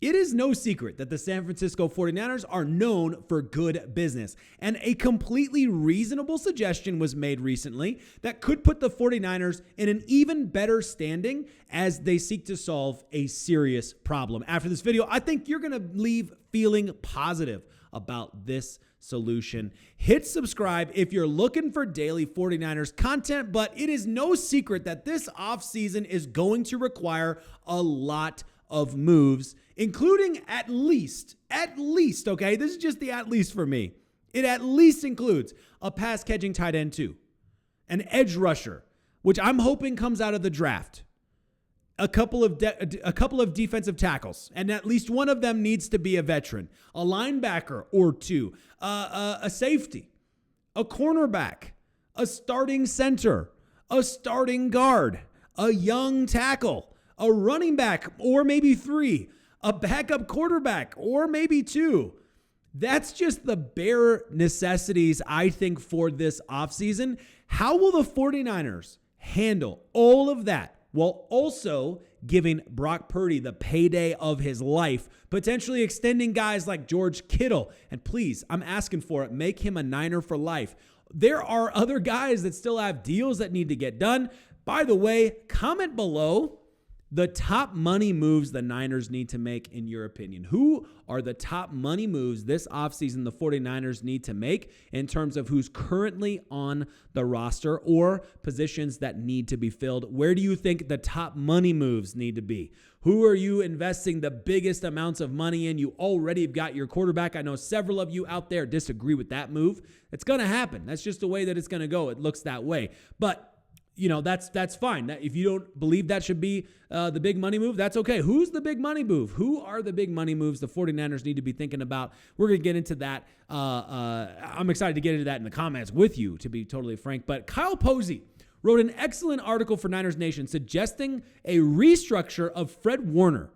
It is no secret that the San Francisco 49ers are known for good business, and a completely reasonable suggestion was made recently that could put the 49ers in an even better standing as they seek to solve a serious problem. After this video, I think you're going to leave feeling positive about this solution. Hit subscribe if you're looking for daily 49ers content, but it is no secret that this offseason is going to require a lot of moves, including at least, okay, this is just the at least for me. It at least includes a pass catching tight end too, an edge rusher, which I'm hoping comes out of the draft, a couple of defensive tackles, and at least one of them needs to be a veteran, a linebacker or two, a safety, a cornerback, a starting center, a starting guard, a young tackle, a running back, or maybe three, a backup quarterback, or maybe two. That's just the bare necessities, I think, for this offseason. How will the 49ers handle all of that while also giving Brock Purdy the payday of his life, potentially extending guys like George Kittle? And please, I'm asking for it, make him a Niner for life. There are other guys that still have deals that need to get done. By the way, comment below the top money moves the Niners need to make, in your opinion. Who are the top money moves this offseason the 49ers need to make in terms of who's currently on the roster or positions that need to be filled? Where do you think the top money moves need to be? Who are you investing the biggest amounts of money in? You already have got your quarterback. I know several of you out there disagree with that move. It's going to happen. That's just the way that it's going to go. It looks that way. But that's fine. If you don't believe that should be the big money move, that's okay. Who's the big money move? Who are the big money moves the 49ers need to be thinking about? We're going to get into that. I'm excited to get into that in the comments with you, to be totally frank. But Kyle Posey wrote an excellent article for Niners Nation suggesting a restructure of Fred Warner.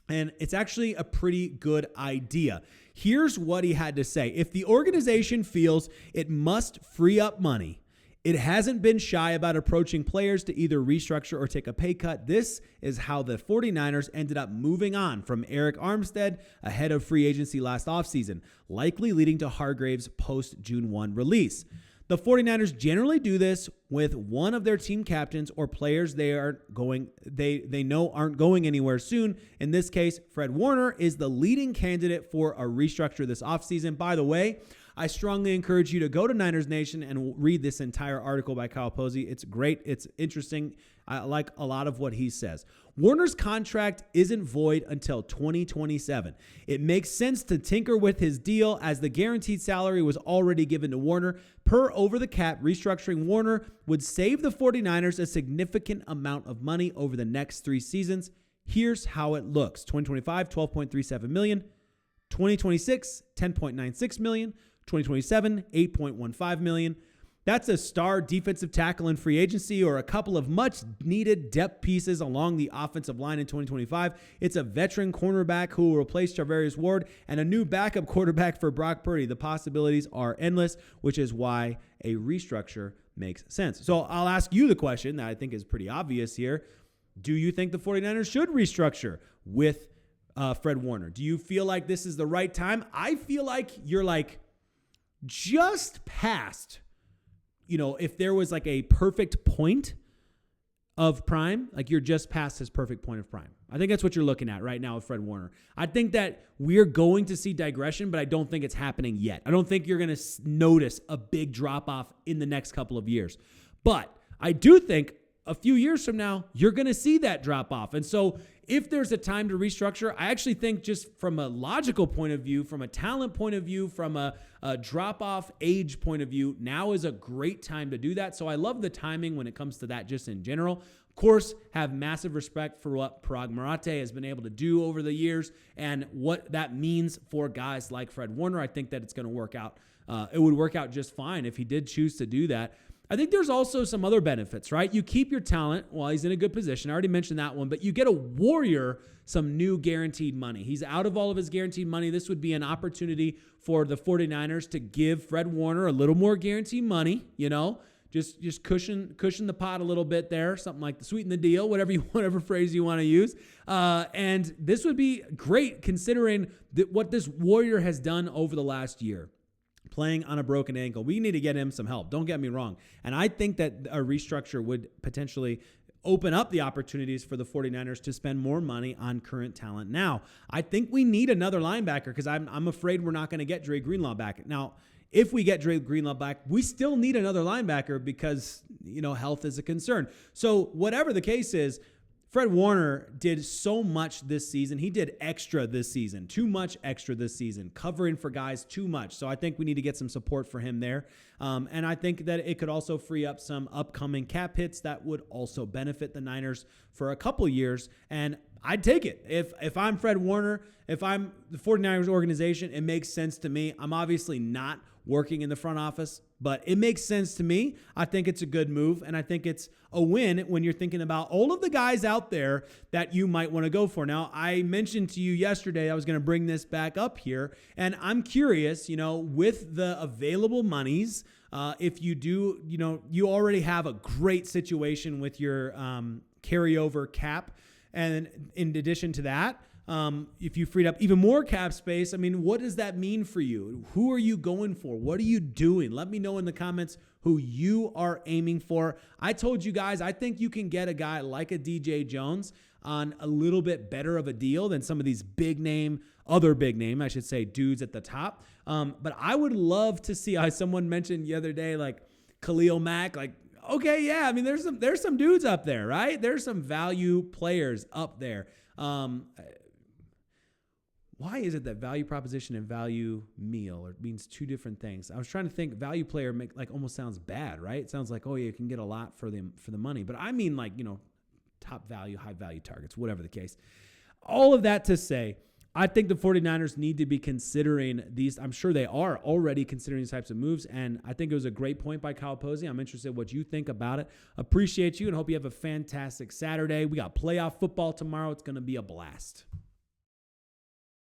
And it's actually a pretty good idea. Here's what he had to say. If the organization feels it must free up money, it hasn't been shy about approaching players to either restructure or take a pay cut. This is how the 49ers ended up moving on from Eric Armstead ahead of free agency last offseason, likely leading to Hargrave's post-June 1 release. The 49ers generally do this with one of their team captains or players they know aren't going anywhere soon. In this case, Fred Warner is the leading candidate for a restructure this offseason. By the way, I strongly encourage you to go to Niners Nation and read this entire article by Kyle Posey. It's great. It's interesting. I like a lot of what he says. Warner's contract isn't void until 2027. It makes sense to tinker with his deal as the guaranteed salary was already given to Warner. Per over the cap, restructuring Warner would save the 49ers a significant amount of money over the next 3 seasons. Here's how it looks. 2025, $12.37 million. 2026, $10.96 million. 2027, $8.15 million. That's a star defensive tackle in free agency or a couple of much-needed depth pieces along the offensive line in 2025. It's a veteran cornerback who will replace Charvarius Ward and a new backup quarterback for Brock Purdy. The possibilities are endless, which is why a restructure makes sense. So I'll ask you the question that I think is pretty obvious here. Do you think the 49ers should restructure with Fred Warner? Do you feel like this is the right time? I feel like you're just past, if there was like a perfect point of prime, like you're just past his perfect point of prime. I think that's what you're looking at right now with Fred Warner. I think that we're going to see digression, but I don't think it's happening yet. I don't think you're going to notice a big drop off in the next couple of years. But I do think a few years from now, you're going to see that drop off. And so if there's a time to restructure, I actually think just from a logical point of view, from a talent point of view, from a drop-off age point of view, now is a great time to do that. So I love the timing when it comes to that just in general. Of course, have massive respect for what Parag Marate has been able to do over the years and what that means for guys like Fred Warner. I think that it's going to work out. It would work out just fine if he did choose to do that. I think there's also some other benefits, right? You keep your talent while he's in a good position. I already mentioned that one, but you get a Warrior some new guaranteed money. He's out of all of his guaranteed money. This would be an opportunity for the 49ers to give Fred Warner a little more guaranteed money, just cushion the pot a little bit there, something like sweeten the deal, whatever phrase you want to use. And this would be great considering what this Warrior has done over the last year. Playing on a broken ankle. We need to get him some help. Don't get me wrong. And I think that a restructure would potentially open up the opportunities for the 49ers to spend more money on current talent. Now, I think we need another linebacker because I'm afraid we're not going to get Dre Greenlaw back. Now, if we get Dre Greenlaw back, we still need another linebacker because, health is a concern. So whatever the case is, Fred Warner did so much this season. He did extra this season, too much extra this season, covering for guys too much. So I think we need to get some support for him there. And I think that it could also free up some upcoming cap hits that would also benefit the Niners for a couple years. And I'd take it. If I'm Fred Warner, if I'm the 49ers organization, it makes sense to me. I'm obviously not working in the front office, but it makes sense to me. I think it's a good move, and I think it's a win when you're thinking about all of the guys out there that you might want to go for. Now, I mentioned to you yesterday I was going to bring this back up here, and I'm curious, with the available monies, if you do, you already have a great situation with your carryover cap, and in addition to that, if you freed up even more cap space, what does that mean for you? Who are you going for? What are you doing? Let me know in the comments who you are aiming for. I told you guys, I think you can get a guy like a DJ Jones on a little bit better of a deal than some of these other big name, I should say, dudes at the top. But I would love to see, someone mentioned the other day, like Khalil Mack, okay, yeah, there's some dudes up there, right? There's some value players up there. Why is it that value proposition and value meal means two different things? I was trying to think. Value player almost sounds bad, right? It sounds like, oh yeah, you can get a lot for the money, but I mean top value, high value targets, whatever the case. All of that to say, I think the 49ers need to be considering these. I'm sure they are already considering these types of moves, and I think it was a great point by Kyle Posey. I'm interested in what you think about it. Appreciate you and hope you have a fantastic Saturday. We got playoff football tomorrow. It's going to be a blast.